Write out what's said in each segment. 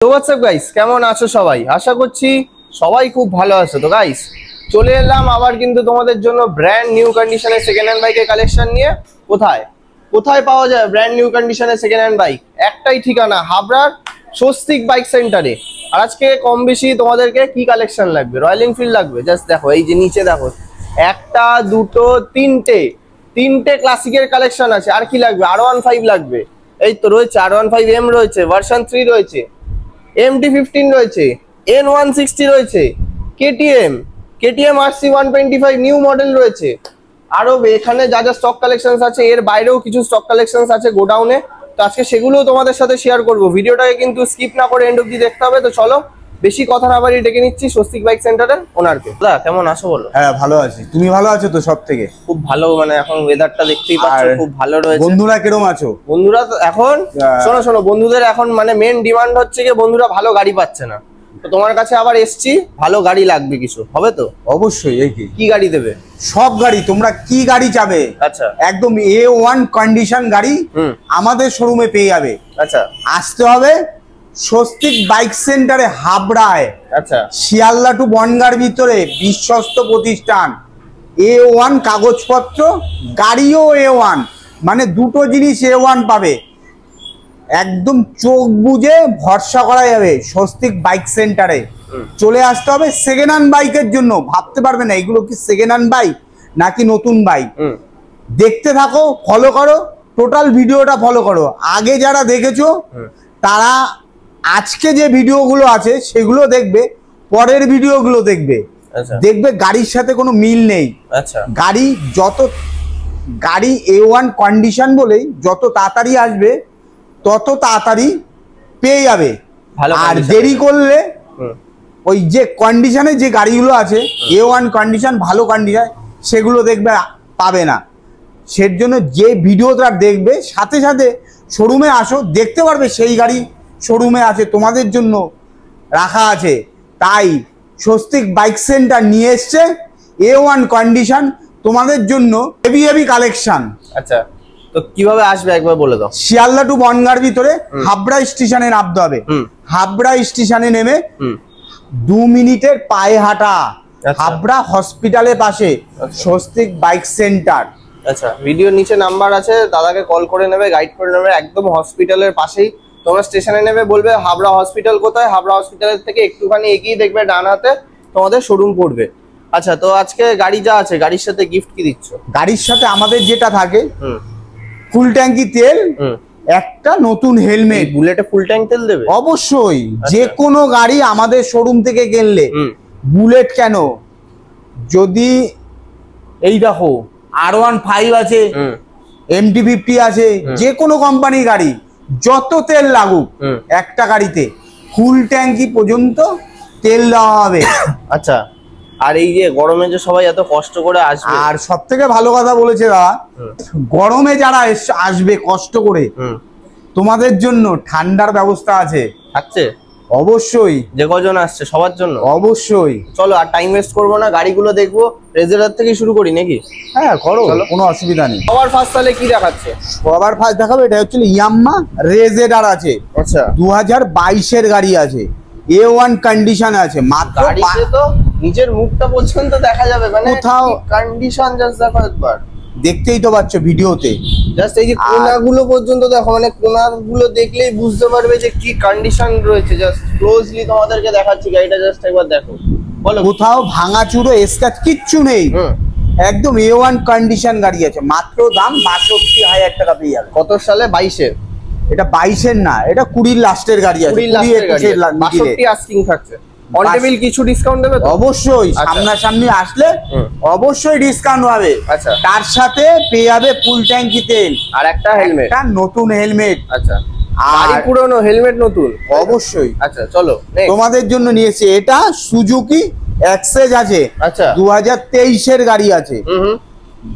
তো WhatsApp guys, কেমন আছো সবাই? আশা করছি সবাই খুব ভালো আছো। তো গাইস চলে এলাম আবার কিন্তু তোমাদের জন্য ব্র্যান্ড নিউ কন্ডিশনের সেকেন্ড হ্যান্ড বাইকের কালেকশন নিয়ে। কোথায় কোথায় পাওয়া যায় ব্র্যান্ড নিউ কন্ডিশনের সেকেন্ড হ্যান্ড বাইক? একটাই ঠিকানা, হাবড়ার স্বস্তিক বাইক সেন্টারে। আর আজকে কম বেশি তোমাদেরকে কি কালেকশন লাগবে? রয়্যাল এনফিল্ড লাগবে? জাস্ট দেখো, এই যে নিচে দেখো, একটা দুটো তিনটে ক্লাসিকের কালেকশন আছে। আর কি লাগবে? R15 লাগবে, এই তো রয়েছে R15M রয়েছে, ভার্সন 3 রয়েছে, MT-15 রয়েছে, N160 রয়েছে, KTM RC 125 নিউ মডেল রয়েছে। আরো এখানে যা যা স্টক কালেকশনস আছে, এর বাইরেও কিছু স্টক কালেকশনস আছে গোডাউনে। তো আজকে সেগুলোও তোমাদের সাথে শেয়ার করব। ভিডিওটাকে কিন্তু স্কিপ না করে এন্ড অবধি দেখতে হবে। তো চলো, বেশি কথা না বাড়িয়ে ডেকে নিচ্ছি স্বস্তিক বাইক সেন্টারের ওনারকে। দাদা কেমন আছো বলো? হ্যাঁ ভালো আছি, তুমি ভালো আছো তো? সব থেকে খুব ভালো, মানে এখন ওয়েদারটা দেখতেই পাচ্ছ খুব ভালো রয়েছে। বন্ধুরা কিরকম আছো? বন্ধুরা তো এখন শোনো বন্ধুদের এখন মানে মেন ডিমান্ড হচ্ছে কি, বন্ধুরা ভালো গাড়ি পাচ্ছে না। তো তোমার কাছে আবার এসছি, ভালো গাড়ি লাগবে কিছু, হবে তো? অবশ্যই। এই কি গাড়ি দেবে? সব গাড়ি, তোমরা কি গাড়ি চাবে আচ্ছা একদম A1 কন্ডিশন গাড়ি আমাদের শোরুমে পেয়ে যাবে। আচ্ছা, আসতে হবে স্বস্তিক বাইক সেন্টারে, হাবড়ায়। আচ্ছা, শিয়ালদা টু বনগাঁর ভিতরে বিশ্বস্ত প্রতিষ্ঠান। A1 কাগজপত্র, গাড়িও A1, মানে দুটো জিনিস A1 পাবে। একদম চোখ বুঝে ভরসা করা যাবে স্বস্তিক বাইক সেন্টারে। চলে আসতে হবে সেকেন্ড হ্যান্ড বাইকের জন্য। ভাবতে পারবে না এগুলো কি সেকেন্ড হ্যান্ড বাইক নাকি নতুন বাইক। দেখতে থাকো, ফলো করো, টোটাল ভিডিওটা ফলো করো। আগে যারা দেখেছো তারা আজকে যে ভিডিওগুলো আছে সেগুলো দেখবে, পরের ভিডিওগুলো দেখবে। দেখবে গাড়ির সাথে কোনো মিল নেই। আচ্ছা, গাড়ি A1 কন্ডিশন বলেই যত তাড়াতাড়ি আসবে তত তাড়াতাড়ি পেয়ে যাবে। আর দেরি করলে ওই যে কন্ডিশনে যে গাড়িগুলো আছে A1 কন্ডিশন, ভালো কন্ডিশন, সেগুলো দেখবে পাবে না। সের জন্য যে ভিডিওটা দেখবে সাথে সাথে শোরুমে আসো, দেখতে পারবে সেই গাড়ি শোরুমে আছে, তোমাদের জন্য রাখা আছে। তাই স্বস্তিক বাইক সেন্টার নিয়ে এসছে A1 কন্ডিশন তোমাদের জন্য, হেভি হেভি কালেকশন। আচ্ছা, তো কিভাবে আসবে একবার বলে দাও। শিয়ালদা টু বনগাঁর ভিতরে হাবড়া স্টেশনে নামতে হবে। হাবড়া স্টেশনে নেমে 2 মিনিটের পায়ে হাঁটা, হাবড়া হসপিটালের পাশে স্বস্তিক বাইক সেন্টার। আচ্ছা, ভিডিওর নিচে নাম্বার আছে, দাদাকে কল করে নেবে, গাইড করে নেবে। একদম হসপিটালের পাশেই তোমরা স্টেশনে নেবে, বলবে হাবড়া হসপিটাল কোথায়। হাবড়া হসপিটালের থেকে একটুখানি এগিয়ে দেখবে ডান হাতে তোমাদের শোরুম পড়বে। আচ্ছা, তো আজকে গাড়ি যা আছে, গাড়ির সাথে গিফট কি দিচ্ছ? গাড়ির সাথে আমাদের যেটা থাকে, ফুল ট্যাঙ্কি তেল, একটা নতুন হেলমেট। বুলেটে ফুল ট্যাঙ্ক তেল দেবে? অবশ্যই। যে কোনো গাড়ি আমাদের শোরুম থেকে কিনলে, বুলেট কেন, যদি এই দেখো R15 আছে, MT-50 আছে, যে কোনো কোম্পানির গাড়ি, যত তেল লাগুক একটা গাড়িতে ফুল ট্যাঙ্কি পর্যন্ত তেল দেওয়া হবে। আচ্ছা, আর এই যে গরমে যে সবাই এত কষ্ট করে আসবে, আর সব থেকে ভালো কথা বলেছে দাদা, গরমে যারা আসবে কষ্ট করে, তোমাদের জন্য ঠান্ডার ব্যবস্থা আছে। আছে অবশ্যই, যে কজন আসছে সবার জন্য অবশ্যই। চলো আর টাইম ওয়েস্ট করবো না, গাড়িগুলো দেখবো। রেজেরার থেকে শুরু করি নাকি? হ্যাঁ করো, কোনো অসুবিধা নেই। সবার ফার্স্ট তাহলে কি দেখাচ্ছে? সবার ফার্স্ট দেখাবো, এটা হচ্ছে ইয়াম্মা রেজেডার আছে। আচ্ছা, 2022 এর গাড়ি আছে, A1 কন্ডিশন আছে। মাত্র গাড়িতে তো নিজের মুখটা পর্যন্ত দেখা যাবে, মানে কোথাও কন্ডিশন জাস্ট দেখো একবার, দেখতেই তো পাচ্ছ ভিডিওতে। জাস্ট এই যে কোনাগুলো পর্যন্ত দেখো, মানে কোনাগুলো দেখলেই বুঝতে পারবে যে কি কন্ডিশন রয়েছে। জাস্ট ক্লোজলি তোমাদেরকে দেখাচ্ছি গাড়িটা, জাস্ট একবার দেখো। বলো, কোথাও ভাঙাচুরো স্ক্র্যাচ কিচ্ছু নেই, একদম A1 কন্ডিশন গাড়ি আছে। মাত্র দাম 62,000 টাকা পেয়ে যাবে। কত সালে? 22-এর? এটা 22-এর না, এটা 20-র লাস্টের গাড়ি আছে। 62 আস্কিং থাকছে। অন টেবিল কিছু ডিসকাউন্ট দেবে তো? অবশ্যই, সামনাসামনি আসলে অবশ্যই ডিসকাউন্ট হবে। আচ্ছা, তার সাথে পেয়ে যাবে ফুল ট্যাঙ্কি তেল আর একটা হেলমেট, একটা নতুন হেলমেট। আচ্ছা, গাড়ি পুরনো, হেলমেট নতুন। অবশ্যই। আচ্ছা চলো, তোমাদের জন্য নিয়েছি এটা সুজুকি অ্যাক্সেস আছে। আচ্ছা, 2023-এর গাড়ি আছে।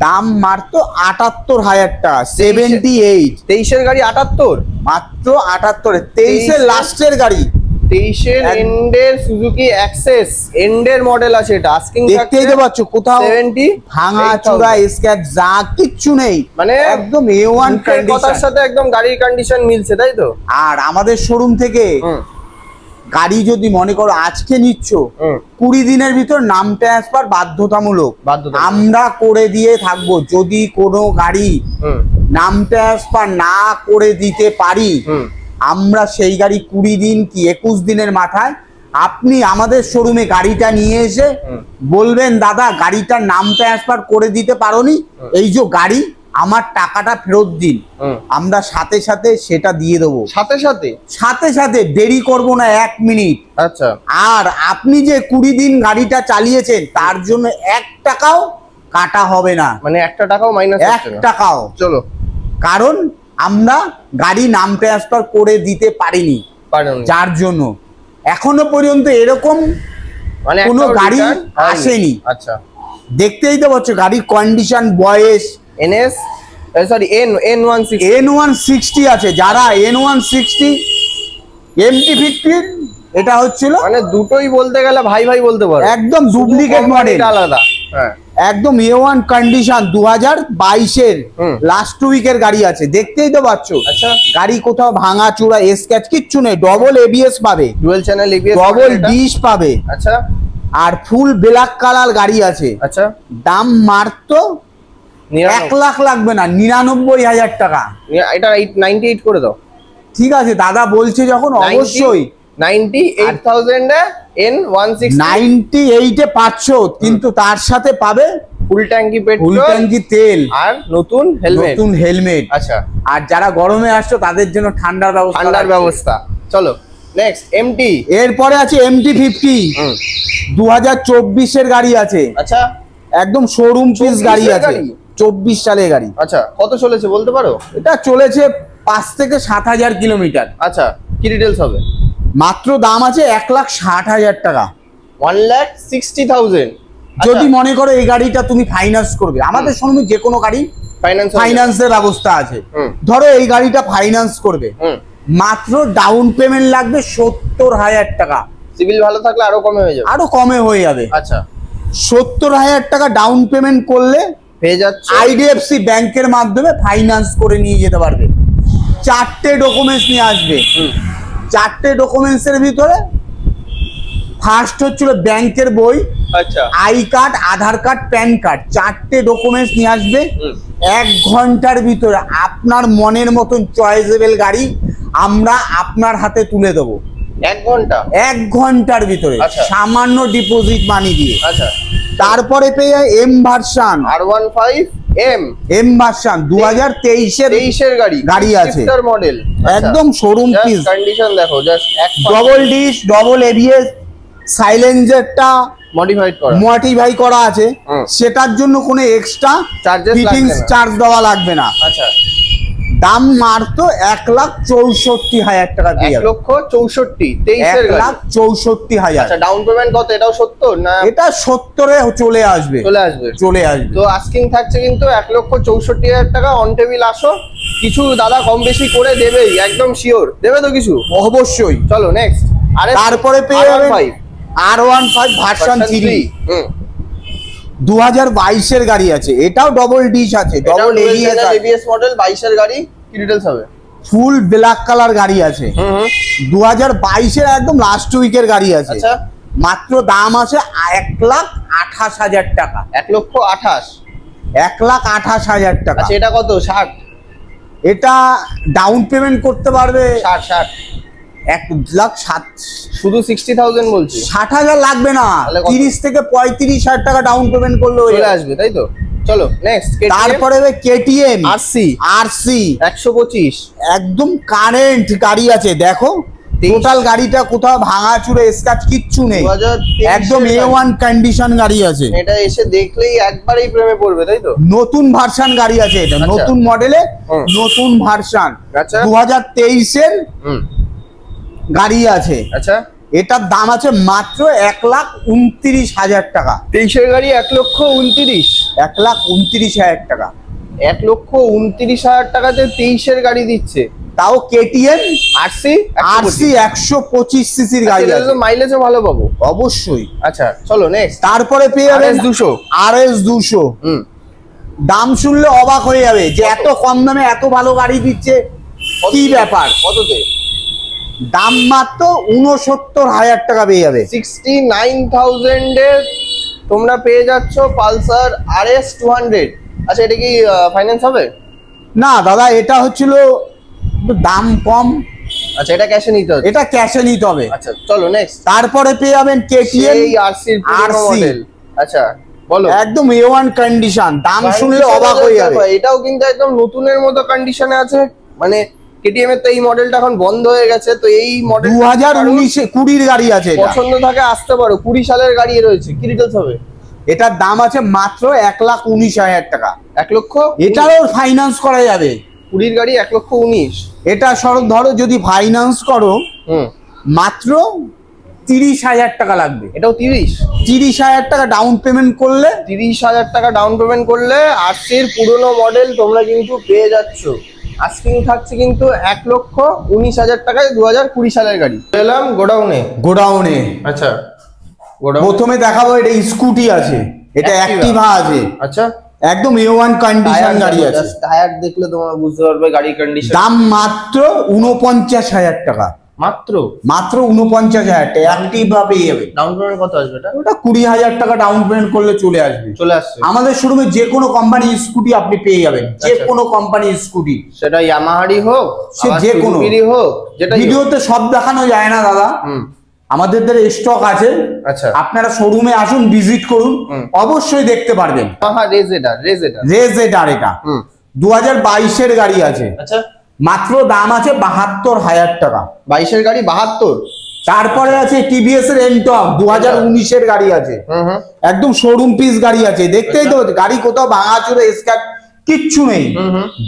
দাম মাত্র 78,000 টাকা। 78। 23-এর গাড়ি 78? মাত্র 78। 23-এর লাস্টের গাড়ি, 23-এর এন্ডের সুজুকি অ্যাক্সেস, এন্ডের মডেল আছে এটা। আস্কিং দেখতেই তো পাচ্ছ, কোথাও 70, ভাঙা চূড়া স্ক্র্যাচ যা কিচ্ছু নেই, মানে একদম A1 কন্ডিশন। কথার সাথে একদম গাড়ির কন্ডিশন মিলছে, তাই তো? আর আমাদের শোরুম থেকে গাড়ি যদি মনে করো আজকে নিচ্ছ 20 দিনের ভিতর নাম ট্রান্সফার বাধ্যতামূলক আমরা করে দিয়ে থাকবো। যদি কোনো গাড়ি নাম ট্রান্সফার না করে দিতে পারি আমরা সেই গাড়ি 20 দিন কি 21 দিনের মাথায় আপনি আমাদের শোরুমে গাড়িটা নিয়ে এসে বলবেন দাদা গাড়িটার নাম ট্রান্সফার করে দিতে পারোনি, এই যে গাড়ি আমার টাকাটা ফেরত দিন, আমরা সাথে সাথে সেটা দিয়ে দেবো। সাথে সাথে দেরি করব না 1 মিনিট। আচ্ছা। আর আপনি যে 20 দিন গাড়িটা চালিয়েছেন তার জন্য 1 টাকাও কাটা হবে না, মানে 1 টাকাও মাইনাস 1 টাকাও। চলো, কারণ আমরা গাড়ি নাম ট্রান্সফার করে দিতে পারিনি, যার জন্য এখনো পর্যন্ত এরকম মানে কোনো গাড়ি আসেনি। আচ্ছা, দেখতেই তো পাচ্ছ গাড়ির কন্ডিশন, বয়স। এনএস সরি N160 আছে, যারা N160 MT-50 এটা হচ্ছিল মানে দুটোই বলতে গেলে ভাই ভাই বলতে পারো, একদম ডুপ্লিকেট মডেল, আলাদা। হ্যাঁ, একদম A1 কন্ডিশন 2022 এর লাস্ট উইকের গাড়ি আছে, দেখতেই তো পাচ্ছ। আচ্ছা, গাড়ি কোথাও ভাঙা চূড়া স্ক্র্যাচ কিচ্ছু নেই, ডবল ABS পাবে, dual channel ABS, double dish পাবে। আচ্ছা, আর ফুল ব্ল্যাক কালার গাড়ি আছে। আচ্ছা, দাম মারতো 1 লাখ লাগবে না, 99,000 টাকা। এটা 98 করে দাও। ঠিক আছে দাদা বলছে যখন অবশ্যই 98,000 N160 98 এ পাচ্ছ, কিন্তু তার সাথে পাবে ফুল ট্যাঙ্কি পেট্রোল, ফুল ট্যাঙ্কি তেল আর নতুন হেলমেট। আচ্ছা, আর যারা গরমে আসছো তাদের জন্য ঠান্ডার ব্যবস্থা। চলো নেক্সট MT। এরপরে আছে MT-50 2024 এর গাড়ি আছে। আচ্ছা, একদম শোরুম পিস গাড়ি আছে, 24 সালের গাড়ি। আচ্ছা, কত চলেছে বলতে পারো? এটা চলেছে 5 থেকে 7,000 কিলোমিটার। আচ্ছা, কি ডিটেলস হবে? মাত্র দাম আছে 1,60,000 টাকা, 1,60,000। যদি মনে করো এই গাড়িটা তুমি ফাইন্যান্স করবে, আমাদের সঙ্গে যে কোনো গাড়ি ফাইন্যান্সের ব্যবস্থা আছে। ধরো এই গাড়িটা ফাইন্যান্স করবে, মাত্র ডাউন পেমেন্ট লাগবে 70,000 টাকা। সিভিল ভালো থাকলে আরো কমে হয়ে যাবে, আচ্ছা 70,000 টাকা ডাউন পেমেন্ট করলে পেয়ে যাচ্ছে IDFC ব্যাংকের মাধ্যমে ফাইন্যান্স করে নিয়ে যেতে পারবে। 4টে ডকুমেন্টস নিয়ে আসবে। 4টে ডকুমেন্টসের ভিতরে ফার্স্ট হচ্ছিল ব্যাংকের বই, আচ্ছা, I card, Aadhaar card, PAN card, 4টে ডকুমেন্টস নিয়ে আসবে। 1 ঘন্টার ভিতরে আপনার মনের মতন চয়েসেবল গাড়ি আমরা আপনার হাতে তুলে দেবো। 1 ঘন্টার ভিতরে, সামান্য ডিপোজিট মানি দিয়ে। আচ্ছা, তারপরে পেয়ে যায় M version, R15 M version 2023 এর গাড়ি আছে, মডেল, একদম শোরুম পিস কন্ডিশন দেখো, just double disc, double ABS, সাইলেন্সারটা মডিফাই করা আছে, সেটার জন্য কোনো এক্সট্রা চার্জ দেওয়া লাগবে না। আচ্ছা, দাম মাত্র 1,64,000 টাকা দিয়ে, 1,64,000, 1,64,000। আচ্ছা, ডাউন পেমেন্ট কত? এটাও 70 না? এটা 70-এ চলে আসবে। তো আস্কিং থাকছে কিন্তু 1,64,000 টাকা। অন টেবিল আসো, কিছু দাদা কম বেশি করে দেবেই, একদম শিওর দেবে তো কিছু, অবশ্যই। চলো নেক্সট। তারপরে পেয়ে যাবেন R15 ভার্সন 3 2022 এর গাড়ি আছে, এটাও ডবল ডিশ আছে, ডবল ABS মডেল, 22 এর গাড়ি। কি ডিটেইলস হবে? ফুল ব্ল্যাক কালার গাড়ি আছে, 2022 এর একদম লাস্ট উইকের গাড়ি আছে। আচ্ছা, মাত্র দাম আছে 1,28,000 টাকা। 1,28,000, 1,28,000 টাকা। আচ্ছা, এটা কত? 60? এটা ডাউন পেমেন্ট করতে পারবে 60 1,07,000। শুধু 60,000 বলছি, 60,000 লাগবে না, 30 থেকে 35,000 টাকা ডাউন পেমেন্ট করলে চলে আসবে, তাই তো? চলো নেক্সট। তারপরে KTM RC 125, একদম কারেন্ট গাড়ি আছে, দেখো টোটাল গাড়িটা কোথাও ভাঙা চুরে স্ক্র্যাচ কিচ্ছু নেই, একদম A1 কন্ডিশন গাড়ি আছে। এটা এসে দেখলেই একবারেই প্রেমে পড়বে, তাই তো? নতুন ভার্সন গাড়ি আছে, এটা নতুন মডেলে নতুন ভার্সন, 2023 এর গাড়ি আছে। আচ্ছা, এটার দাম আছে মাত্র 1,29,000 টাকা। 23 এর গাড়ি 1,29,000, 1,29,000 টাকা, 1,29,000 টাকাতে 23 এর গাড়ি দিচ্ছে, তাও KTM RC 125 সিসির গাড়ি আছে, মাইলেজও ভালো পাবো অবশ্যই। আচ্ছা, চলো নেক্সট। তারপরে পেয়ে যাবেন RS 200। দাম শুনলে অবাক হয়ে যাবে যে এত কম দামে এত ভালো গাড়ি দিচ্ছে, কি ব্যাপার? কততে? দাম মাত্র 69,000 টাকা পেয়ে যাবে। 69,000 এ তোমরা পেয়ে যাচ্ছ পালসার RS 200। আচ্ছা, এটা কি ফাইন্যান্স হবে? না দাদা, এটা হচ্ছিল একটু দাম কম। আচ্ছা, এটা ক্যাশে নিতে হবে? এটা ক্যাশে নিতে হবে। আচ্ছা চলো নেক্সট। তারপরে পেয়ে যাবেন KTM এই RC মডেল। আচ্ছা বলো। একদম A1 কন্ডিশন, দাম শুনলে অবাক হয়ে যাবে। এটাও কিন্তু একদম নতুনের মতো কন্ডিশনে আছে। মানে KTM এর তো এই মডেলটা এখন বন্ধ হয়ে গেছে, তো এই মডেল 2019-20 গাড়ি আছে। পছন্দ থাকে আসতে পারো, 20 সালের গাড়ি রয়েছে। কি ডিটেলস হবে? এটার দাম আছে মাত্র 1,19,000 টাকা। 1 লক্ষ? এটাও ফাইন্যান্স করা যাবে। 20 গাড়ি 1,19,000। এটা সরক ধরো যদি ফাইন্যান্স করো মাত্র 30,000 টাকা লাগবে। এটাও 30,000 টাকা ডাউন পেমেন্ট করলে, 30,000 টাকা ডাউন পেমেন্ট করলে RC-র পুরনো মডেল তোমরা কিন্তু পেয়ে যাচ্ছ। আস্কিং থাকছে কিন্তু 1,19,000 টাকায় 2020 সালের গাড়ি। এলাম গোডাউনে। আচ্ছা, প্রথমে দেখাবো এটা স্কুটি আছে, এটা অ্যাক্টিভা আছে। আচ্ছা, একদম A1 কন্ডিশন গাড়ি আছে। টায়ার দেখলে তোমরা বুঝতে পারবে গাড়ির কন্ডিশন। দাম মাত্র 49,000 টাকা। মাত্র 49,000 টাকা অ্যাক্টিভা পেয়ে যাবে। ডাউন পেমেন্ট কত আসবে এটা? ওটা 20,000 টাকা ডাউন পেমেন্ট করলে চলে আসছে। আমাদের শোরুমে যে কোনো কোম্পানি স্কুটি আপনি পেয়ে যাবেন, যে কোনো কোম্পানি স্কুটি, সেটা ইয়ামাহারই হোক, সে যে কোনো হোক। যেটা ভিডিওতে সব দেখানো যায় না দাদা, আমাদের স্টক আছে। আচ্ছা, আপনারা শোরুমে আসুন, ভিজিট করুন, অবশ্যই দেখতে পারবেন। রেজেডার এটা 2022 এর গাড়ি আছে। আচ্ছা, মাত্র দাম আছে 72,000 টাকা। 22 এর গাড়ি 72। তারপরে আছে TVS এর এনটক 2019 এর গাড়ি আছে। একদম শোরুম পিস গাড়ি আছে, দেখতেই তো গাড়ি কোথাও ভাঙাচুরে স্ক্র্যাচ কিচ্ছু নেই।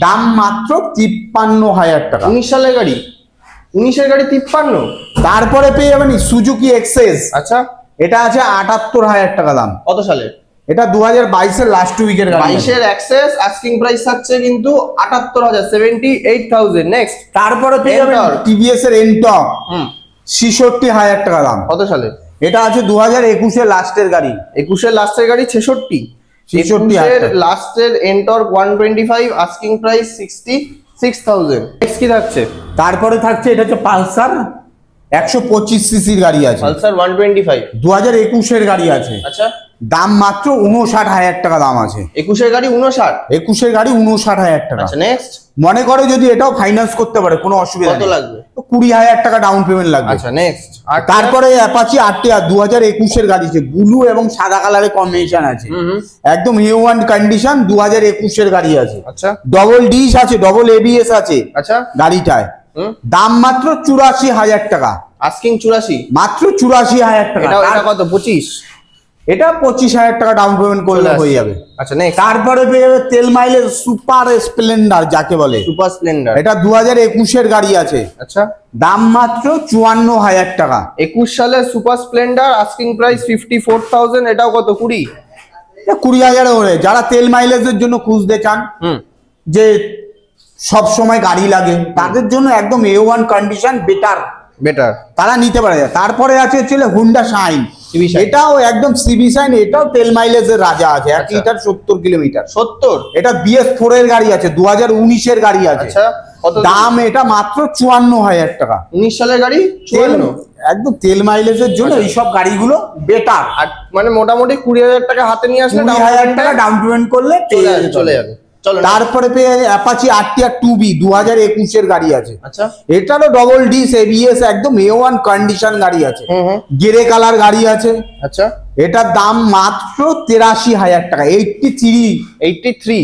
দাম মাত্র 53,000 টাকা। 19 সালের গাড়ি, 19 এর গাড়ি 53। তারপরে পেয়ে যাবেন সুজুকি এক্সেস। আচ্ছা, এটা আছে 78,000 টাকা দাম। কত সালে? এটা 2022 এর লাস্ট উইকের গাড়ি। 22 এর এক্সেস আস্কিং প্রাইস থাকছে কিন্তু 78,000, 78,000। নেক্সট, তারপরে পেয়ে যাবেন TVS এর এনটক 66,000 টাকা দাম। কত সালে? এটা আছে 2021 এর লাস্টের গাড়ি। 21 এর লাস্টের গাড়ি 66,000 লাস্টের এনটর্ক 125, আস্কিং প্রাইস 66,000। নেক্সট কি থাকছে? তারপরে থাকছে এটা হচ্ছে পালসার 125 সিসির গাড়ি আছে। পালসার 125 2021 এর গাড়ি আছে। আচ্ছা, দাম মাত্র 59,000 টাকা দাম আছে। 21 এর গাড়ি 59? 21 এর গাড়ি 59,000 টাকা। আচ্ছা, নেক্সট। মনে করো যদি এটাও ফাইন্যান্স করতে পারে, কোনো অসুবিধা নেই। কত লাগবে? 20,000 টাকা ডাউন পেমেন্ট লাগবে। আচ্ছা, নেক্সট। আর তারপরে অ্যাপাচি RTR 2021 এর গাড়ি আছে, ব্লু এবং সাদা কালারের কম্বিনেশন আছে। একদম A1 কন্ডিশন 2021 এর গাড়ি আছে। আচ্ছা, ডবল ডিশ আছে, ডবল ABS আছে। আচ্ছা, গাড়িটায় দাম মাত্র 84,000 টাকা। আস্কিং 84? মাত্র 84,000 টাকা। এটা কত? 25? এটা 25,000 টাকা ডাউন পেমেন্ট করলে হয়ে যাবে। আচ্ছা, নেক্সট। তারপরে পেয়ে যাবে তেল মাইলেজ সুপার স্প্লেন্ডার, যাকে বলে সুপার স্প্লেন্ডার। এটা 2021 এর গাড়ি আছে। আচ্ছা, দাম মাত্র 54,000 টাকা। 21 সালে সুপার স্প্লেন্ডার, আস্কিং প্রাইস 54,000। এটাও কত? 20? 20,000 হলে যারা তেল মাইলেজের জন্য খুঁজতে চান, যে সব সময় গাড়ি লাগে, তাদের জন্য একদম A1 কন্ডিশন বেটার, তারা নিতে পারে। তারপরে আছে হচ্ছে হুন্ডা শাইন, এটাও একদম সিবি শাইন, এটাও তেল মাইলেজের রাজা আছে। 1 লিটার 70 কিলোমিটার। 70? এটা BS4 এর গাড়ি আছে, 2019 এর গাড়ি আছে। আচ্ছা, কত দাম? এটা মাত্র 54,000 টাকা। 19 সালের গাড়ি 54? একদম তেল মাইলেজের জন্য এইসব গাড়িগুলো বেটার। আর মানে মোটামুটি 20,000 টাকা হাতে নিয়ে আসলে 20,000 টাকা ডাউন পেমেন্ট করলে চলে যাবে। তারপরে পেয়ে অ্যাপাচি RTR 2B 2021 এর গাড়ি আছে। আচ্ছা, এটারও ডবল ডিস ABS, একদম A1 কন্ডিশন গাড়ি আছে। গ্রে কালার গাড়ি আছে। আচ্ছা, এটার দাম মাত্র 83,000 টাকা। 83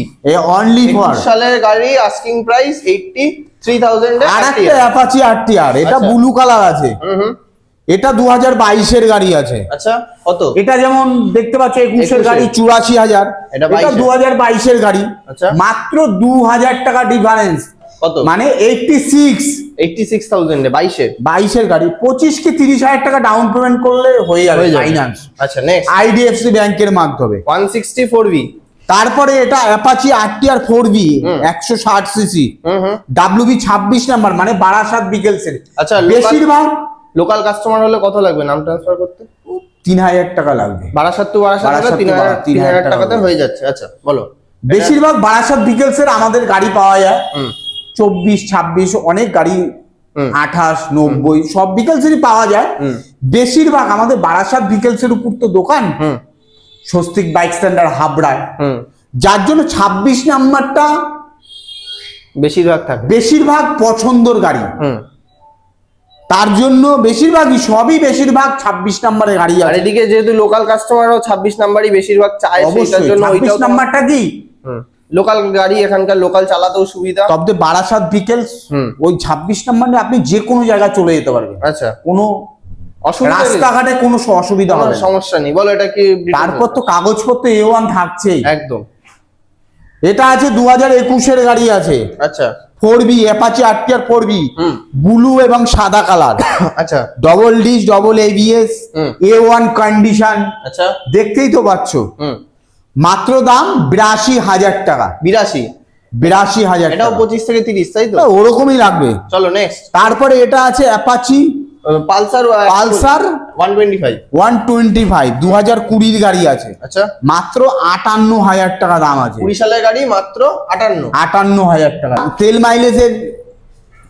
অনলি ফর সালের গাড়ি, আস্কিং প্রাইস 83,000। আর একটা অ্যাপাচি RTR, এটা ব্লু কালার আছে। এটা 2022 এর গাড়ি আছে। আচ্ছা, কত? এটা যেমন দেখতে পাচ্ছ 21 এর গাড়ি 84,000, এটা 2022 এর গাড়ি। মাত্র 2,000 টাকা ডিফারেন্স। কত? মানে 86,000 22 এর গাড়ি। 25 কি 30,000 টাকা ডাউন পেমেন্ট করলে হয়ে যাবে ফাইন্যান্স। আচ্ছা, নেক্সট IDFC ব্যাংকের মাধ্যমে 164V। তারপরে এটা Apache RTR 4B 160 CC, WB 26 number, মানে বারাসাত বিকেলসের। আচ্ছা, বেশিরভাগ লোকাল কাস্টমার হলে কত লাগবে নাম ট্রান্সফার করতে? 3,000 টাকা লাগবে। বারাসাত টু বারাসাত 3,000 টাকাতে হয়ে যাচ্ছে। আচ্ছা, বলো। বেশিরভাগ বারাসাত বিকেলসের আমাদের গাড়ি পাওয়া যায়, 24, 26 অনেক গাড়ি 28, 90 সব ভিকেলসেরই পাওয়া যায়। বেশিরভাগ আমাদের বারাসাত ভিকেলসের উপর তো দোকান, স্বস্তিক বাইক সেন্টার হাবড়ায়, যার জন্য 26 নাম্বারটা বেশিরভাগ থাকে, বেশিরভাগ পছন্দর গাড়ি। তার জন্য বেশিরভাগই বেশিরভাগ 26 নাম্বারের গাড়ি আর আছে। এদিকে যেহেতু লোকাল কাস্টমারও 26 নাম্বারই বেশিরভাগ চায়, সেটার জন্য 26 নাম্বারটা কি লোকাল গাড়ি, এখানকার লোকাল চালাতেও সুবিধা। তবে বারাসাত ভিকেলস ওই 26 নাম্বার নিয়ে আপনি যে কোনো জায়গায় চলে যেতে পারবেন। আচ্ছা, কোনো অসুবিধা নেই, রাস্তাঘাটে কোনো অসুবিধা হবে না, সমস্যা নেই। বলো এটা কি? তারপর তো কাগজপত্র A1 থাকছেই একদম। এটা আছে 2021 এর গাড়ি আছে। আচ্ছা, 4B Apache RTR 4B, blue এবং সাদা কালার। আচ্ছা, double disc, double ABS, A1 condition. আচ্ছা, দেখতেই তো পাচ্ছ। মাত্র দাম 82,000 টাকা। 82,000 এটাও 25 থেকে 30, তাই তো? ওরকমই লাগবে। চলো নেক্সট। তারপরে এটা আছে অ্যাপাচি পালসার 125 2020 গাড়ি আছে। আচ্ছা, মাত্র 58,000 টাকা দাম আছে। 20 সালের গাড়ি, মাত্র 58,000 টাকা। তেল মাইলেজের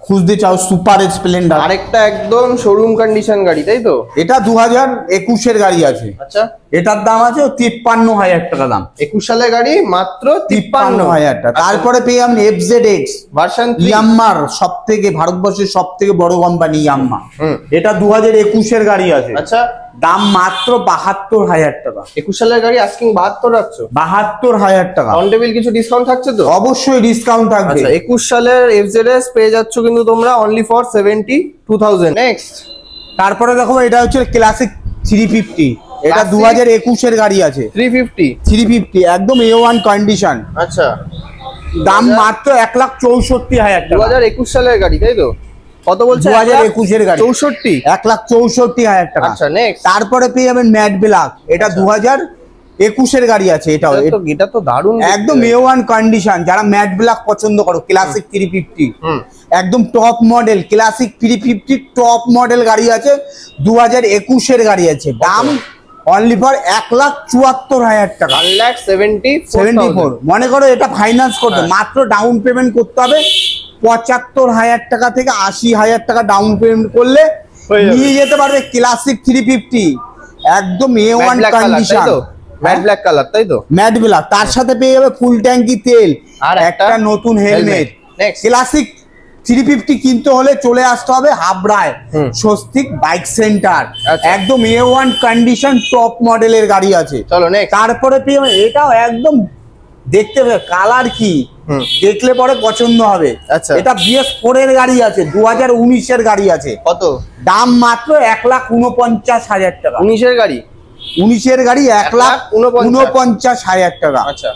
খুঁজতে চাও সুপার স্প্লেন্ডার, আরেকটা একদম শোরুম কন্ডিশন গাড়ি, তাই তো? এটা 2021 এর গাড়ি আছে। আচ্ছা, এটার দাম আছে 53,000 টাকা দাম। 21 সালের গাড়ি, মাত্র 53,000 টাকা। তারপরে পেয়ে আপনি FZX ভার্সন ইয়াম্মার, সব থেকে ভারতবর্ষের সব থেকে বড় কোম্পানি ইয়াম্মা। এটা 2021 এর গাড়ি আছে। আচ্ছা, দাম মাত্র 72,000 টাকা। 21 সালের গাড়ি আস্কিং 72 রাখছো? 72,000 টাকা। অন টেবিল কিছু ডিসকাউন্ট থাকছে তো? অবশ্যই ডিসকাউন্ট থাকবে। আচ্ছা, 21 সালের FZS পেয়ে যাচ্ছ কিন্তু তোমরা অনলি ফর 72,000। নেক্সট। তারপরে দেখো এটা হচ্ছে ক্লাসিক 350, এটা 2021 এর গাড়ি আছে। 350 একদম A1 কন্ডিশন। আচ্ছা, দাম মাত্র 1,64,000 টাকা। 2021 সালের গাড়ি, তাই তো? কত বলছো? 2021 এর গাড়ি 64, 1,64,000 টাকা। আচ্ছা, নেক্সট। তারপরে পেয়ে যাবেন ম্যাট ব্ল্যাক, এটা 2021 এর গাড়ি আছে। এটা তো দারুণ, একদম A1 কন্ডিশন। যারা ম্যাট ব্ল্যাক পছন্দ করো, ক্লাসিক 350 একদম top model, classic 350 top model গাড়ি আছে। 2021 এর গাড়ি আছে। দাম অনলি ফর 1,74,000 টাকা। 1,74,000। মনে করো এটা ফাইন্যান্স করতে মাত্র ডাউন পেমেন্ট করতে হবে 75,000 টাকা থেকে 80,000 টাকা ডাউন পেমেন্ট করলে নিয়ে যেতে পারবে ক্লাসিক 350 একদম A1 condition. Matte black colour, তাই তো? Matte black. তার সাথে পেয়ে যাবে ফুল ট্যাঙ্কি তেল আর একটা নতুন হেলমেট। ক্লাসিক 350 কিনতে হলে চলে আসতে হবে হাবড়ায় স্বস্তিক বাইক সেন্টার। একদম A1 কন্ডিশন টপ মডেলের গাড়ি আছে। চলো নেক্সট। তারপরে পেয়ে এটাও একদম দেখতে হবে কালার কি, দেখলে পরে পছন্দ হবে। আচ্ছা, এটা BS4 এর গাড়ি আছে, 2019 এর গাড়ি আছে। কত দাম? মাত্র 1,49,000 টাকা। 19 এর গাড়ি? 19 এর গাড়ি 1,49,000 টাকা। আচ্ছা,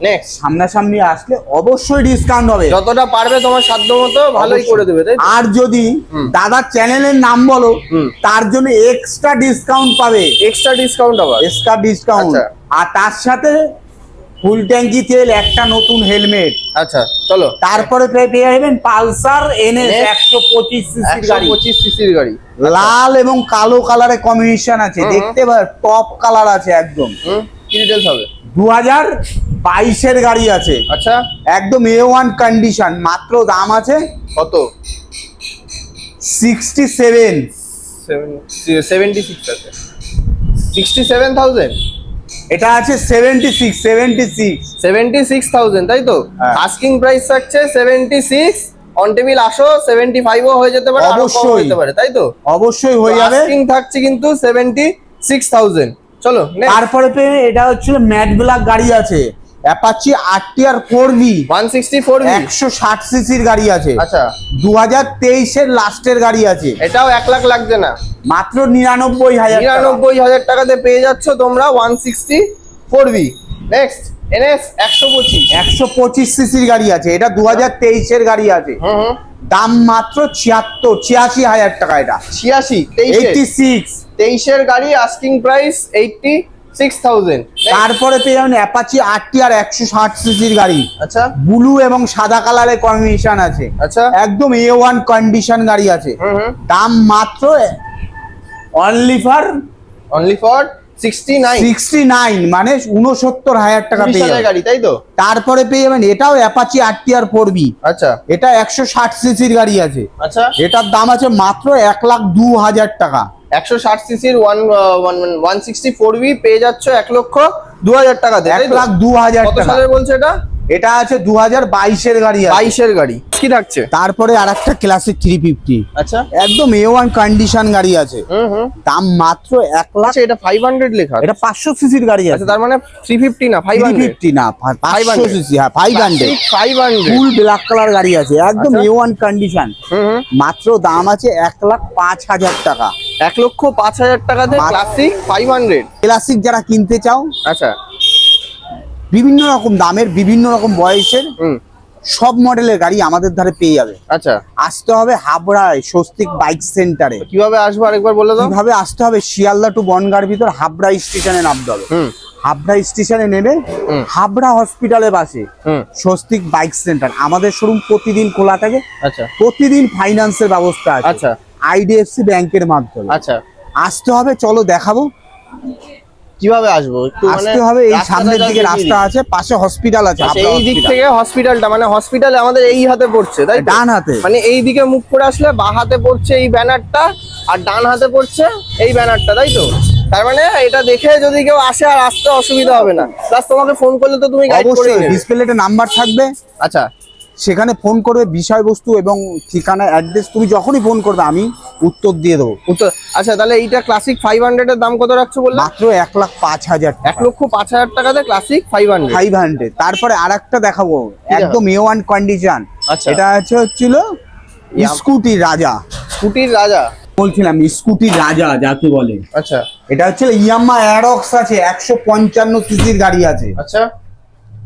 নেক্সট। সামনাসামনি আসলে অবশ্যই ডিসকাউন্ট হবে, যতটা পারবে তোমার সাধ্য মতো ভালোই করে দেবে, তাই? আর যদি দাদার চ্যানেলের নাম বলো তার জন্য এক্সট্রা ডিসকাউন্ট পাবে। এক্সট্রা ডিসকাউন্ট আবার? Extra discount. আর তার সাথে ফুল ট্যাঙ্কি তেল, একটা নতুন হেলমেট। আচ্ছা, চলো। তারপরে পেয়ে যাবেন পালসার NS 125 সিসির গাড়ি। 125 সিসির গাড়ি, লাল এবং কালো কালারে কম্বিনেশন আছে। দেখতে পাবেন টপ কালার আছে একদম। কি ডিটেইলস হবে? 2022 এর গাড়ি আছে। আচ্ছা, একদম A1 কন্ডিশন। মাত্র দাম আছে কত? 67। 76 আছে। 67,000। এটা আছে 76,000, তাই তো? আস্কিং প্রাইস থাকছে 76। অন টেবিল আসো 75 ও হয়ে যেতে পারে, আরো কম হতে পারে, তাই তো? অবশ্যই হয়ে যাবে। আস্কিং থাকছে কিন্তু 76,000। চলো। তারপরে এটা হচ্ছে ম্যাট ব্ল্যাক গাড়ি আছে, অ্যাপাচি RTR 4B 164V 160 সিসির গাড়ি আছে। আচ্ছা, 2023 এর লাস্টের গাড়ি আছে। এটাও 1 লাখ লাগছে না, মাত্র 99,000 টাকাতে পেয়ে যাচ্ছ তোমরা 164V। নেক্সট, NS 125 সিসির গাড়ি আছে। এটা 2023 এর গাড়ি আছে। দাম মাত্র 86,000 টাকা। এটা 23 এর গাড়ি, আস্কিং প্রাইস 86,000। তারপরে পেয়ে যাবেন অ্যাপাচি RTR 160 সিসির গাড়ি। আচ্ছা, ব্লু এবং সাদা কালারের কম্বিনেশন আছে। আচ্ছা, একদম A1 কন্ডিশন গাড়ি আছে। দাম মাত্র অনলি ফর 69 মানে 69,000 টাকা পেয়ে যাবেন গাড়ি, তাই তো? তারপরে পেয়ে যাবেন এটাও অ্যাপাচি RTR 4B। আচ্ছা, এটা 160 সিসির গাড়ি আছে। আচ্ছা, এটার দাম আছে মাত্র 1,02,000 টাকা। 160 সিসির 164B পেয়ে যাচ্ছ 1,02,000 টাকাতে, তাই তো? 1,02,000 কত টাকা। সালের বলছে এটা? এটা আছে 2022 এর গাড়ি আছে। 22 এর গাড়ি। কি থাকছে? তারপরে আরেকটা ক্লাসিক 350 আচ্ছা, একদম A1 কন্ডিশন গাড়ি আছে। হুম। দাম মাত্র 1 লাখ। আচ্ছা, এটা 500 লেখা। এটা 500 সিসির গাড়ি আছে। আচ্ছা, তার মানে 350 না 500? 350 না 500 সিসি, হ্যাঁ 500 500 ফুল ব্ল্যাক কালার গাড়ি আছে একদম আচ্ছা। A1 condition. হুম। মাত্র দাম আছে 1,05,000 টাকা। 1,05,000 টাকাতে ক্লাসিক 500। ক্লাসিক যারা কিনতে চাও, আচ্ছা, বিভিন্ন রকম দামের বিভিন্ন রকম বয়সের হুম, সব মডেলের গাড়ি আমাদের ধারে পেয়ে যাবে। আচ্ছা। আসতে হবে হাবড়ায় স্বস্তিক বাইক সেন্টারে। কিভাবে আসবো আরেকবার বলে দাও। কিভাবে আসতে হবে? শিয়ালদা টু বনগাঁর ভিতর হাবড়া স্টেশনে নামতে হবে। হুম, হাবড়া স্টেশনে নেমে হুম। হাবড়া হসপিটালের পাশে হুম, স্বস্তিক বাইক সেন্টার। আমাদের শোরুম প্রতিদিন খোলা থাকে, আচ্ছা, প্রতিদিন ফাইন্যান্সের ব্যবস্থা আছে। আচ্ছা, IDFC ব্যাংকের মাধ্যমে আচ্ছা। আসতে হবে। চলো দেখাবো কিভাবে আসবো একটু, মানে আসতে হবে। এই রাস্তাটা সামনের যা দিকে দেখিয়ে রাস্তা দিই। আছে, পাশে হসপিটাল আছে। আচ্ছা, হাবড়া এই দিক hospital। থেকে হসপিটালটা, মানে হসপিটাল আমাদের এই হাতে পড়ছে, তাই তো? ডান হাতে। মানে এই দিকে মুখ করে আসলে বাঁ হাতে পড়ছে এই ব্যানারটা, আর ডান হাতে পড়ছে এই ব্যানারটা, তাই তো? তার মানে এটা দেখে যদি কেউ আসে আর আসতে অসুবিধা হবে না। প্লাস তোমাকে ফোন করলে তো তুমি গাইড করে অবশ্যই দেবে। ডিসপ্লেতে নাম্বার থাকবে, আচ্ছা, সেখানে ফোন করবে, বিষয়বস্তু এবং ঠিকানা অ্যাড্রেস তুমি যখনই ফোন করবে আমি উত্তর দিয়ে দেবো। উত্তর। আচ্ছা, তাহলে এইটা ক্লাসিক 500 এর দাম কত রাখছো বললে? মাত্র 1,05,000 টাকা। 1,05,000 টাকাতে ক্লাসিক 500। 500। তারপরে আরেকটা দেখাবো একদম A1 কন্ডিশন। আচ্ছা। এটা হচ্ছিল স্কুটি রাজা। স্কুটির রাজা বলছিলাম স্কুটি রাজা যাকে বলে। আচ্ছা, এটা হচ্ছে ইয়ামাহা অ্যারক্স আছে, 155 সিসির গাড়ি আছে। আচ্ছা।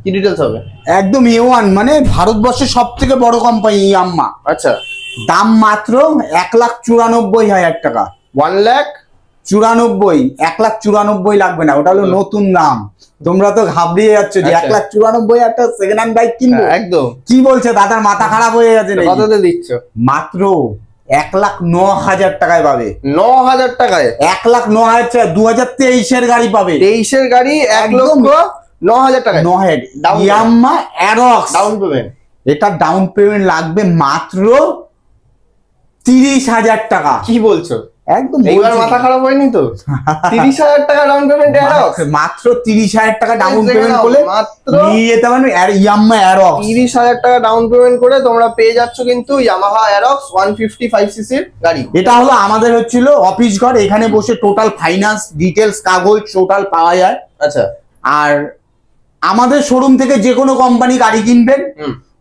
কি ডিটেইলস হবে? একদম A1 মানে ভারতবর্ষের সব থেকে বড় কোম্পানি ইয়ামাহা। আচ্ছা, দাম মাত্র 1,94,000 টাকা। 1,94,000? 1,94,000 লাগবে না, ওটা হলো নতুন দাম। তোমরা তো ঘাবড়িয়ে যাচ্ছ যে আচ্ছা। 1,94,000 টাকা সেকেন্ড হ্যান্ড বাইক কিনবো। একদম। কি বলছে দাদার মাথা খারাপ হয়ে গেছে নাকি? কততে দিচ্ছ? মাত্র 1,09,000 টাকায় পাবে। 9,000 টাকায়? 1,09,000 টাকা 2023 এর গাড়ি পাবে। 23 এর গাড়ি একদম। 1,09,000 টাকায়? 9,000 Down Yamaha Aerox. Down payment? এটা ডাউন পেমেন্ট লাগবে মাত্র 30,000 টাকা। কি বলছো? একদম এইবার বলছি। মাথা খারাপ হয়নি তো? 30,000 টাকা ডাউন পেমেন্ট অ্যারক্স? মাত্র 30,000 টাকা ডাউন দেখে পেমেন্ট নাও, করলে মাত্র নিয়ে যেতে পারবেন ইয়ামাহা অ্যারক্স। 30,000 টাকা ডাউন পেমেন্ট করে তোমরা পেয়ে যাচ্ছ কিন্তু ইয়ামাহা অ্যারক্স 155 সিসির গাড়ি। এটা হলো আমাদের হচ্ছিল অফিস ঘর, এখানে বসে টোটাল ফাইন্যান্স ডিটেলস কাগজ টোটাল পাওয়া যায়। আচ্ছা, আর আমাদের শোরুম থেকে যে কোনো কোম্পানি গাড়ি কিনবেন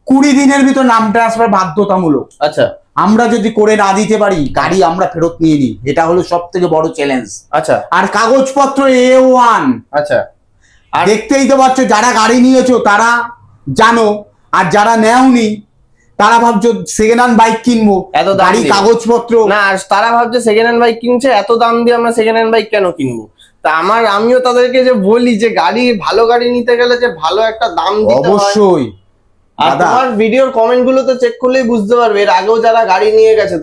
20 দিনের ভিতর নাম ট্রান্সফার বাধ্যতামূলক। আচ্ছা, আমরা যদি করে না দিতে পারি গাড়ি আমরা ফেরত নিয়ে নিই, এটা হলো সব থেকে বড় চ্যালেঞ্জ। আচ্ছা, আর কাগজপত্র A1। আচ্ছা। আর দেখতেই তো পাচ্ছ, যারা গাড়ি নিয়েছো তারা জানো, আর যারা নেওনি তারা ভাবছো সেকেন্ড হ্যান্ড বাইক কিনবো, এত দাম গাড়ি দিয়ে। কাগজপত্র না, আর তারা ভাবছে সেকেন্ড হ্যান্ড বাইক কিনছে, এত দাম দিয়ে আমরা সেকেন্ড হ্যান্ড বাইক কেন কিনবো? তা আমিও তাদেরকে যে বলি যে গাড়ি, ভালো গাড়ি নিতে গেলে যে ভালো একটা দাম দিতে হয়। অবশ্যই। আর দাদা তোমার ভিডিওর কমেন্ট গুলোতে চেক করলেই বুঝতে পারবে, এর আগেও যারা গাড়ি নিয়ে গেছে,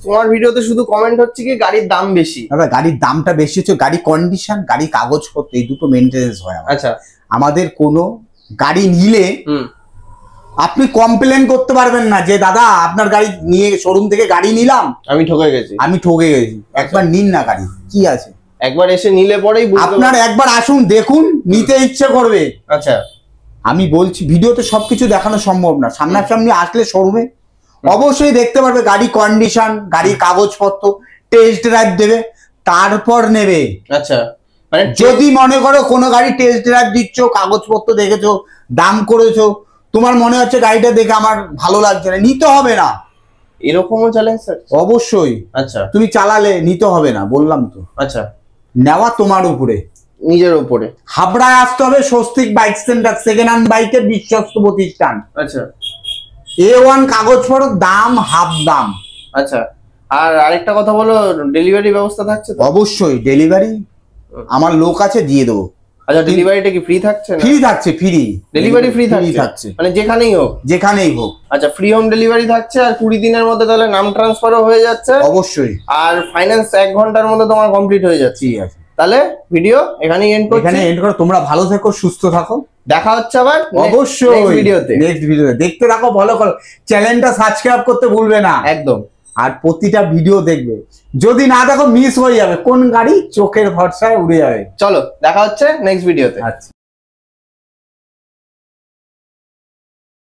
তোমার ভিডিওতে শুধু কমেন্ট হচ্ছে কি গাড়ির দাম বেশি। দাদা গাড়ির দামটা বেশি হচ্ছে, গাড়ি কন্ডিশন গাড়ি কাগজপত্র এই দুটো মেনটেনেন্স হয় আমাদের। আচ্ছা, আমাদের কোনো গাড়ি নিলে আপনি কমপ্লেন করতে পারবেন না যে দাদা আপনার গাড়ি নিয়ে শোরুম থেকে গাড়ি নিলাম আমি ঠকে গেছি। একবার নিন না গাড়ি, কি আছে? একবার এসে নিলে পরেই বুঝতে আপনার একবার আসুন দেখুন, নিতে ইচ্ছে করবে। আচ্ছা, আমি বলছি ভিডিওতে সবকিছু দেখানো সম্ভব না, সামনাসামনি আসলে শোরুমে অবশ্যই দেখতে পারবে গাড়ি কন্ডিশন, গাড়ির কাগজপত্র, টেস্ট ড্রাইভ দেবে, তারপর নেবে। আচ্ছা, মানে যদি মনে করো কোনো গাড়ি টেস্ট ড্রাইভ দিচ্ছ, কাগজপত্র দেখেছো, দাম করেছো, তোমার মনে হচ্ছে গাড়িটা দেখে আমার ভালো লাগছে না, নিতে হবে না। এরকমও চ্যালেঞ্জ স্যার? অবশ্যই। আচ্ছা, তুমি চালালে নিতে হবে না, বললাম তো। আচ্ছা, নেওয়া তোমার উপরে, নিজের উপরে। হাবড়ায় আসতে হবে Swastik bike centre, second hand বাইকের বিশ্বস্ত প্রতিষ্ঠান। আচ্ছা, A1 কাগজপত্র, দাম হাফ দাম। আচ্ছা। আর আরেকটা কথা বলো, ডেলিভারি ব্যবস্থা থাকছে তো? অবশ্যই ডেলিভারি আমার লোক আছে, দিয়ে দেবো। আচ্ছা, ডেলিভারিটা কি ফ্রি থাকছে না? ফ্রি থাকছে, ফ্রি ডেলিভারি ফ্রি থাকছে মানে যেখানেই হোক? যেখানেই হোক। আচ্ছা, ফ্রি হোম ডেলিভারি থাকছে, আর 20 দিনের মধ্যে তাহলে নাম ট্রান্সফারও হয়ে যাচ্ছে। অবশ্যই। আর ফাইন্যান্স 1 ঘন্টার মধ্যে তোমার কমপ্লিট হয়ে যাচ্ছে। ঠিক আছে। তাহলে ভিডিও এখানেই এন্ড করছি। এখানে এন্ড করো। তোমরা ভালো থেকো, সুস্থ থাকো। দেখা হচ্ছে আবার অবশ্যই ভিডিওতে। নেক্সট ভিডিওতে দেখতে থাকো, ফলো করো, চ্যানেলটা সাবস্ক্রাইব করতে ভুলবে না একদম। আর প্রতিটা ভিডিও দেখবে। যদি না দেখো মিস হয়ে যাবে, কোন গাড়ি চোখের ভরসায় উড়ে যাবে। চলো দেখা হচ্ছে নেক্সট ভিডিওতে। আচ্ছা।